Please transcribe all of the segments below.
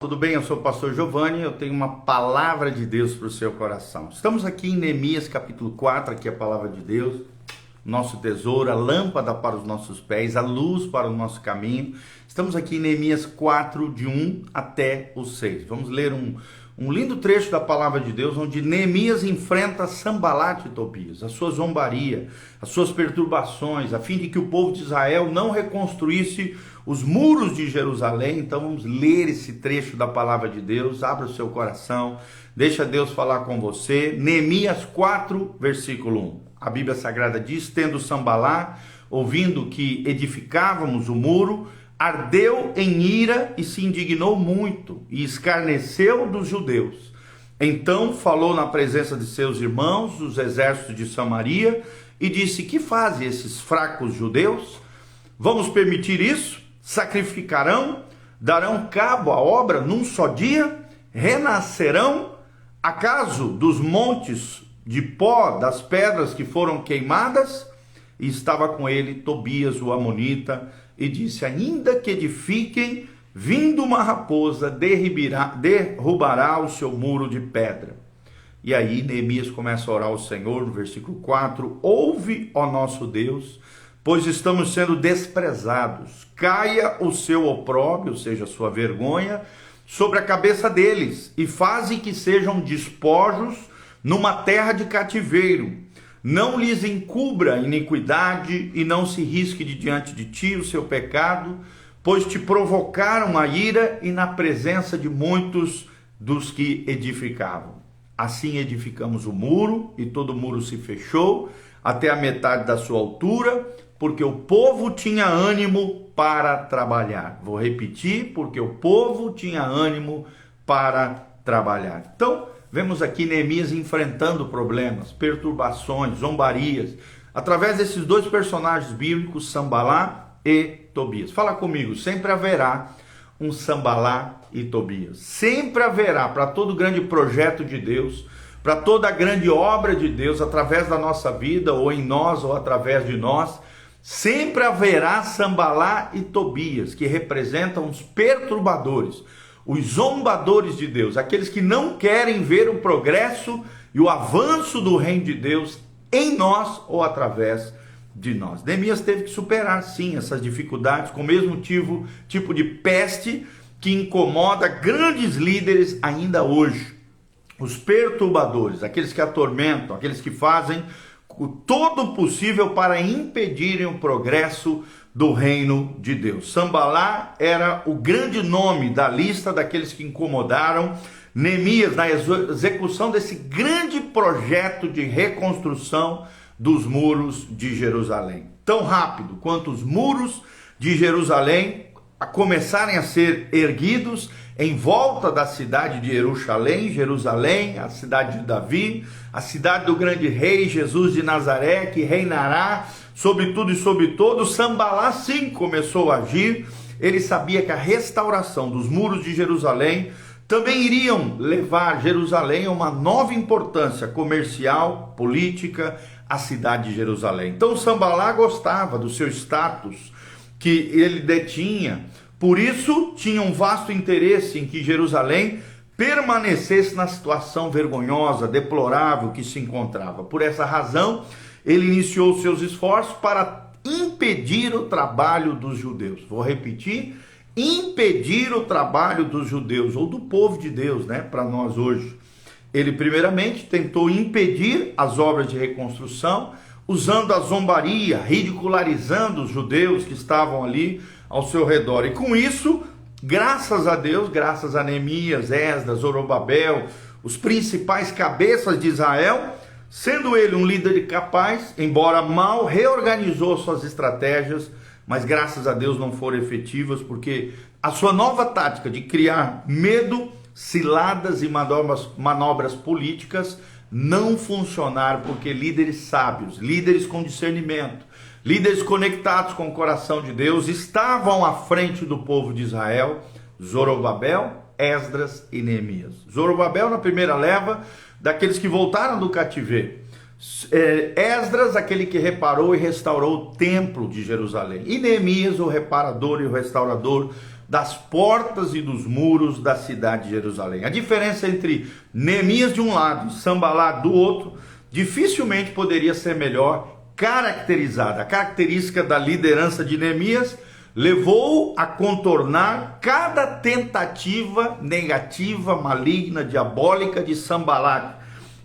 Tudo bem? Eu sou o pastor Giovanni, eu tenho uma palavra de Deus para o seu coração. Estamos aqui em Neemias capítulo 4, aqui é a palavra de Deus, nosso tesouro, a lâmpada para os nossos pés, a luz para o nosso caminho. Estamos aqui em Neemias 4, de 1 até o 6. Vamos ler um lindo trecho da palavra de Deus, onde Neemias enfrenta Sanbalat e Tobias, a sua zombaria, as suas perturbações, a fim de que o povo de Israel não reconstruísse os muros de Jerusalém. Então vamos ler esse trecho da palavra de Deus. Abra o seu coração, deixa Deus falar com você. Neemias 4, versículo 1. A Bíblia Sagrada diz: tendo Sanbalá, ouvindo que edificávamos o muro, ardeu em ira e se indignou muito, e escarneceu dos judeus. Então falou na presença de seus irmãos, os exércitos de Samaria, e disse: que fazem esses fracos judeus? Vamos permitir isso? Sacrificarão? Darão cabo à obra num só dia? Renascerão? Acaso dos montes de pó, das pedras que foram queimadas? E estava com ele Tobias o amonita, e disse: ainda que edifiquem, vindo uma raposa, derrubará o seu muro de pedra. E aí Neemias começa a orar ao Senhor, no versículo 4, ouve, ó nosso Deus, pois estamos sendo desprezados, caia o seu opróbrio, ou seja, a sua vergonha, sobre a cabeça deles, e faze que sejam despojos numa terra de cativeiro. Não lhes encubra iniquidade, e não se risque de diante de ti o seu pecado, pois te provocaram a ira e na presença de muitos dos que edificavam. Assim edificamos o muro, e todo o muro se fechou, até a metade da sua altura, porque o povo tinha ânimo para trabalhar. Vou repetir: porque o povo tinha ânimo para trabalhar. Então, vemos aqui Neemias enfrentando problemas, perturbações, zombarias, através desses dois personagens bíblicos, Sanbalá e Tobias. Fala comigo: sempre haverá um Sanbalá e Tobias. Sempre haverá, para todo grande projeto de Deus, para toda grande obra de Deus, através da nossa vida, ou em nós, ou através de nós, sempre haverá Sanbalá e Tobias, que representam os perturbadores, os zombadores de Deus, aqueles que não querem ver o progresso e o avanço do reino de Deus em nós ou através de nós. Neemias teve que superar, sim, essas dificuldades, com o mesmo tipo de peste que incomoda grandes líderes ainda hoje. Os perturbadores, aqueles que atormentam, aqueles que fazem todo o possível para impedirem o progresso do reino de Deus. Sanbalá era o grande nome da lista daqueles que incomodaram Neemias na execução desse grande projeto de reconstrução dos muros de Jerusalém. Tão rápido quanto os muros de Jerusalém começarem a ser erguidos em volta da cidade de Jerusalém, a cidade de Davi, a cidade do grande rei Jesus de Nazaré, que reinará sobre tudo e sobre todos, Sanbalá sim começou a agir. Ele sabia que a restauração dos muros de Jerusalém também iriam levar Jerusalém a uma nova importância comercial, política, a cidade de Jerusalém. Então Sanbalá gostava do seu status que ele detinha, por isso tinha um vasto interesse em que Jerusalém permanecesse na situação vergonhosa, deplorável que se encontrava. Por essa razão, ele iniciou seus esforços para impedir o trabalho dos judeus. Vou repetir: impedir o trabalho dos judeus, ou do povo de Deus, para nós hoje. Ele primeiramente tentou impedir as obras de reconstrução, usando a zombaria, ridicularizando os judeus que estavam ali ao seu redor. E com isso, graças a Deus, graças a Neemias, Esdras, Zorobabel, os principais cabeças de Israel, sendo ele um líder capaz, embora mal, reorganizou suas estratégias, mas graças a Deus não foram efetivas, porque a sua nova tática de criar medo, ciladas e manobras políticas não funcionaram, porque líderes sábios, líderes com discernimento, líderes conectados com o coração de Deus estavam à frente do povo de Israel: Zorobabel, Esdras e Neemias. Zorobabel na primeira leva daqueles que voltaram do cativeiro. Esdras, aquele que reparou e restaurou o templo de Jerusalém. E Neemias, o reparador e o restaurador das portas e dos muros da cidade de Jerusalém. A diferença entre Neemias de um lado e Sanbalat do outro dificilmente poderia ser melhor caracterizada. A característica da liderança de Neemias levou a contornar cada tentativa negativa, maligna, diabólica de Sanbalat,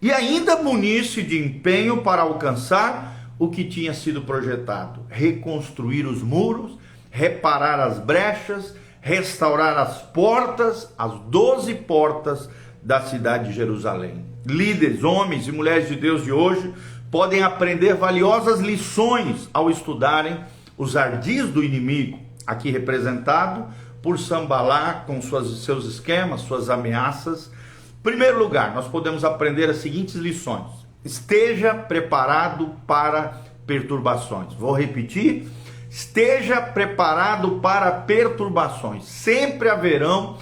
e ainda munir-se de empenho para alcançar o que tinha sido projetado: reconstruir os muros, reparar as brechas, restaurar as portas, as 12 portas da cidade de Jerusalém. Líderes, homens e mulheres de Deus de hoje podem aprender valiosas lições ao estudarem os ardis do inimigo, aqui representado por Sanbalat com seus esquemas, suas ameaças. Em primeiro lugar, nós podemos aprender as seguintes lições: esteja preparado para perturbações. Vou repetir: esteja preparado para perturbações. Sempre haverão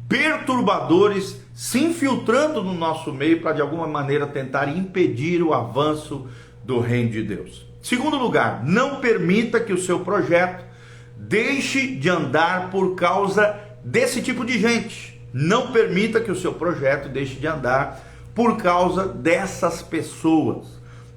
perturbadores se infiltrando no nosso meio para de alguma maneira tentar impedir o avanço do reino de Deus. Segundo lugar, não permita que o seu projeto deixe de andar por causa desse tipo de gente. Não permita que o seu projeto deixe de andar por causa dessas pessoas.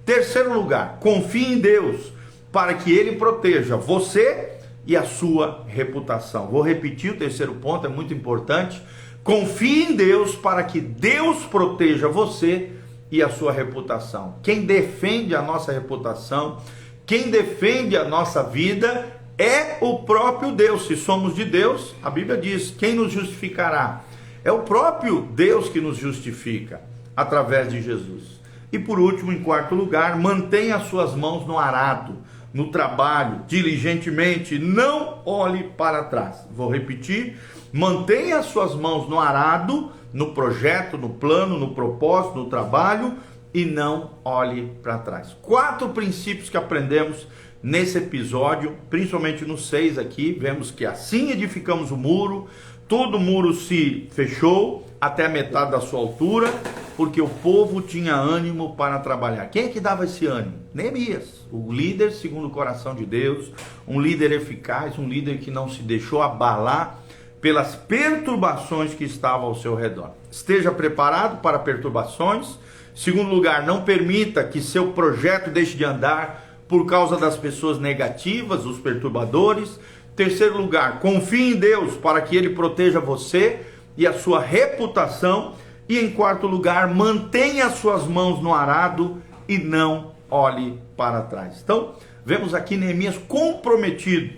Terceiro lugar, confie em Deus para que Ele proteja você e a sua reputação. Vou repetir o terceiro ponto, é muito importante. Confie em Deus para que Deus proteja você e a sua reputação. Quem defende a nossa reputação, quem defende a nossa vida é o próprio Deus. Se somos de Deus, a Bíblia diz: quem nos justificará? É o próprio Deus que nos justifica através de Jesus. E por último, em quarto lugar, mantenha as suas mãos no arado, no trabalho, diligentemente, não olhe para trás. Vou repetir: mantenha as suas mãos no arado, no projeto, no plano, no propósito, no trabalho, e não olhe para trás. 4 princípios que aprendemos nesse episódio, principalmente no 6 aqui. Vemos que assim edificamos o muro, todo o muro se fechou até a metade da sua altura, porque o povo tinha ânimo para trabalhar. Quem é que dava esse ânimo? Neemias, o líder segundo o coração de Deus, um líder eficaz, um líder que não se deixou abalar pelas perturbações que estavam ao seu redor. Esteja preparado para perturbações. Segundo lugar, não permita que seu projeto deixe de andar por causa das pessoas negativas, os perturbadores. Terceiro lugar, confie em Deus para que Ele proteja você e a sua reputação. E em quarto lugar, mantenha as suas mãos no arado e não olhe para trás. Então, vemos aqui Neemias comprometido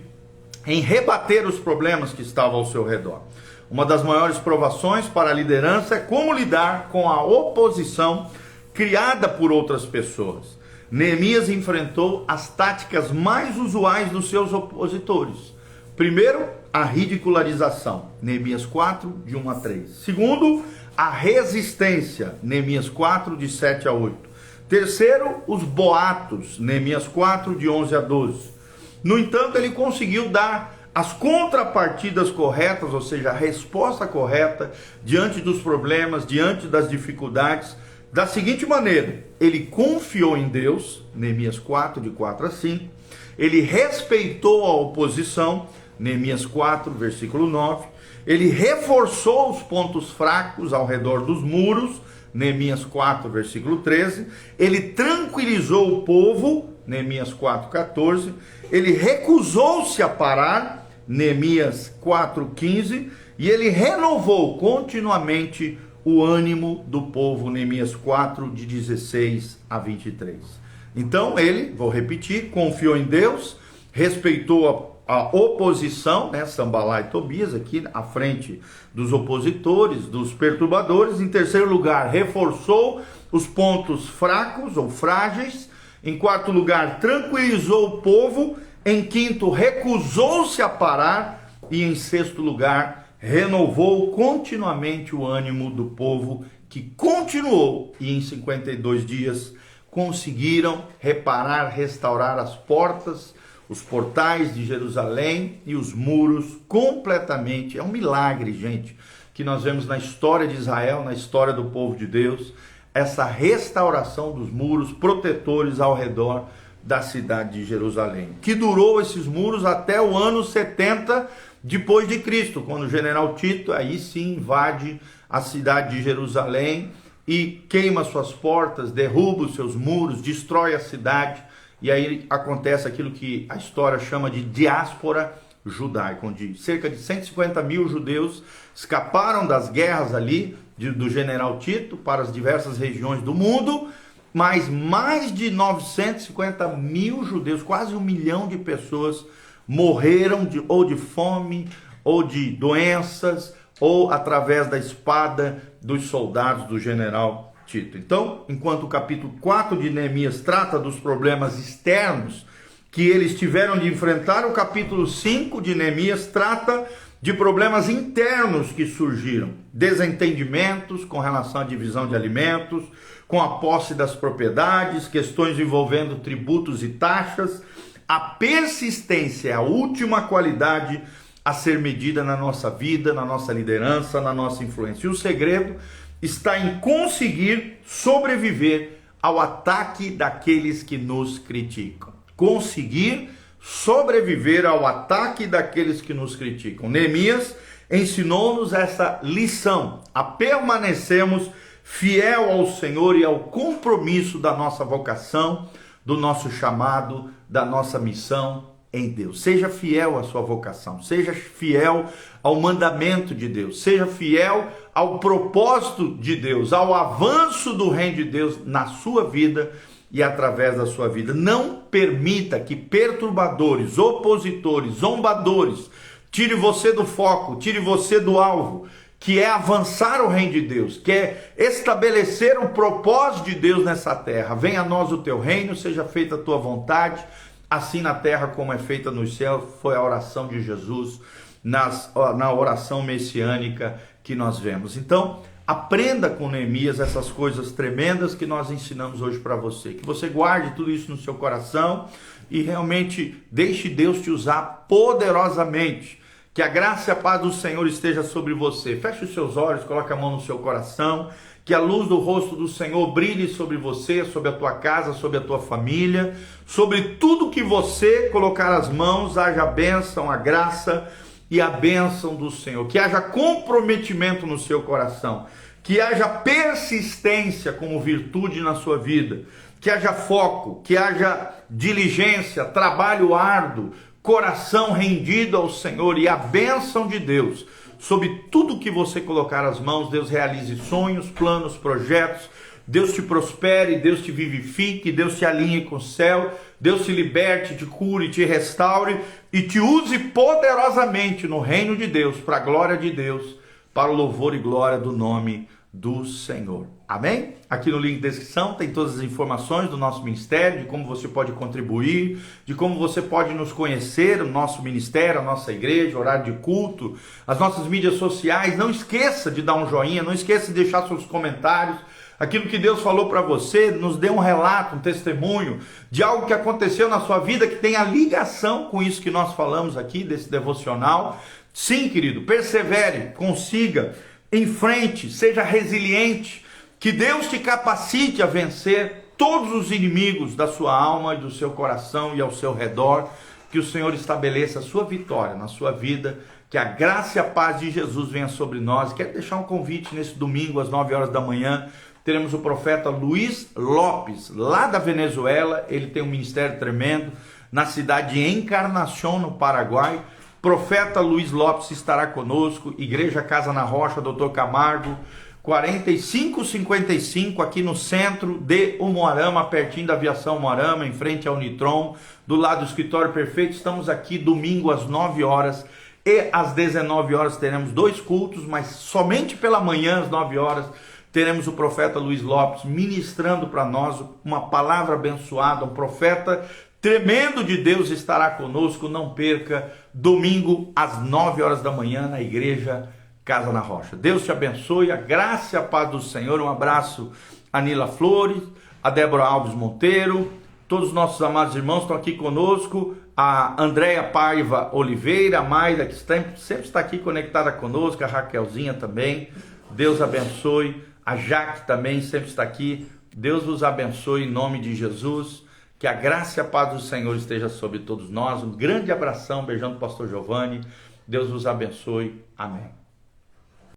em rebater os problemas que estavam ao seu redor. Uma das maiores provações para a liderança é como lidar com a oposição criada por outras pessoas. Neemias enfrentou as táticas mais usuais dos seus opositores. Primeiro, a ridicularização, Neemias 4, de 1 a 3. Segundo, a resistência, Neemias 4, de 7 a 8. Terceiro, os boatos, Neemias 4, de 11 a 12. No entanto, ele conseguiu dar as contrapartidas corretas, ou seja, a resposta correta diante dos problemas, diante das dificuldades, da seguinte maneira: ele confiou em Deus, Neemias 4, de 4 a 5, ele respeitou a oposição, Neemias 4, versículo 9, ele reforçou os pontos fracos ao redor dos muros, Neemias 4, versículo 13, ele tranquilizou o povo, Neemias 4, 14, ele recusou-se a parar, Neemias 4, 15, e ele renovou continuamente o ânimo do povo, Neemias 4, de 16 a 23. Então ele, vou repetir, confiou em Deus, respeitou a oposição, Sanbalat e Tobias, aqui à frente dos opositores, dos perturbadores. Em terceiro lugar, reforçou os pontos fracos ou frágeis. Em quarto lugar, tranquilizou o povo. Em quinto, recusou-se a parar. E em sexto lugar, renovou continuamente o ânimo do povo, que continuou, e em 52 dias conseguiram reparar, restaurar as portas, os portais de Jerusalém e os muros completamente. É um milagre, gente, que nós vemos na história de Israel, na história do povo de Deus, essa restauração dos muros protetores ao redor da cidade de Jerusalém, que durou esses muros até o ano 70 depois de Cristo, quando o general Tito aí sim invade a cidade de Jerusalém e queima suas portas, derruba os seus muros, destrói a cidade, e aí acontece aquilo que a história chama de diáspora judaica, onde cerca de 150 mil judeus escaparam das guerras ali do general Tito para as diversas regiões do mundo, mas mais de 950 mil judeus, quase 1 milhão de pessoas, morreram ou de fome, ou de doenças, ou através da espada dos soldados do general Tito. Então, enquanto o capítulo 4 de Neemias trata dos problemas externos que eles tiveram de enfrentar, o capítulo 5 de Neemias trata de problemas internos que surgiram, desentendimentos com relação à divisão de alimentos, com a posse das propriedades, questões envolvendo tributos e taxas. A persistência é a última qualidade a ser medida na nossa vida, na nossa liderança, na nossa influência. E o segredo está em conseguir sobreviver ao ataque daqueles que nos criticam. Conseguir sobreviver ao ataque daqueles que nos criticam. Neemias ensinou-nos essa lição, a permanecermos fiel ao Senhor e ao compromisso da nossa vocação, do nosso chamado, da nossa missão em Deus. Seja fiel à sua vocação, seja fiel ao mandamento de Deus, seja fiel ao propósito de Deus, ao avanço do reino de Deus na sua vida e através da sua vida. Não permita que perturbadores, opositores, zombadores tire você do foco, tire você do alvo, que é avançar o reino de Deus, que é estabelecer o propósito de Deus nessa terra. Venha a nós o teu reino, seja feita a tua vontade, assim na terra como é feita no céu. Foi a oração de Jesus na oração messiânica que nós vemos. Então, aprenda com Neemias essas coisas tremendas que nós ensinamos hoje para você. Que você guarde tudo isso no seu coração e realmente deixe Deus te usar poderosamente. Que a graça e a paz do Senhor esteja sobre você. Feche os seus olhos, coloque a mão no seu coração. Que a luz do rosto do Senhor brilhe sobre você, sobre a tua casa, sobre a tua família. Sobre tudo que você colocar as mãos, haja a bênção, a graça e a bênção do Senhor. Que haja comprometimento no seu coração. Que haja persistência como virtude na sua vida. Que haja foco, que haja diligência, trabalho árduo, coração rendido ao Senhor e a bênção de Deus sobre tudo que você colocar as mãos. Deus realize sonhos, planos, projetos. Deus te prospere, Deus te vivifique, Deus te alinhe com o céu, Deus te liberte, te cure, te restaure e te use poderosamente no reino de Deus, para a glória de Deus, para o louvor e glória do nome do Senhor. Amém? Aqui no link de descrição tem todas as informações do nosso ministério, de como você pode contribuir, de como você pode nos conhecer, o nosso ministério, a nossa igreja, horário de culto, as nossas mídias sociais. Não esqueça de dar um joinha, não esqueça de deixar seus comentários. Aquilo que Deus falou para você, nos dê um relato, um testemunho de algo que aconteceu na sua vida que tenha ligação com isso que nós falamos aqui, desse devocional. Sim, querido, persevere, consiga, enfrente, seja resiliente, que Deus te capacite a vencer todos os inimigos da sua alma e do seu coração e ao seu redor, que o Senhor estabeleça a sua vitória na sua vida, que a graça e a paz de Jesus venha sobre nós. Quero deixar um convite nesse domingo às 9 horas da manhã, teremos o profeta Luiz Lopes, lá da Venezuela. Ele tem um ministério tremendo na cidade de Encarnação, no Paraguai. Profeta Luiz Lopes estará conosco, Igreja Casa na Rocha, Dr. Camargo, 4555, aqui no centro de Umuarama, pertinho da Aviação Umuarama, em frente ao Unitron, do lado do Escritório Perfeito. Estamos aqui domingo às 9 horas e às 19 horas teremos 2 cultos, mas somente pela manhã às 9 horas teremos o profeta Luiz Lopes ministrando para nós uma palavra abençoada. Um profeta tremendo de Deus estará conosco. Não perca, domingo às 9 horas da manhã na Igreja Casa na Rocha. Deus te abençoe, a graça e a paz do Senhor. Um abraço a Nila Flores, a Débora Alves Monteiro, todos os nossos amados irmãos estão aqui conosco, a Andréia Paiva Oliveira, a Maida, que sempre está aqui conectada conosco, a Raquelzinha também. Deus abençoe, a Jaque também sempre está aqui. Deus vos abençoe em nome de Jesus. Que a graça e a paz do Senhor esteja sobre todos nós. Um grande abração, beijando o pastor Giovanni. Deus vos abençoe. Amém.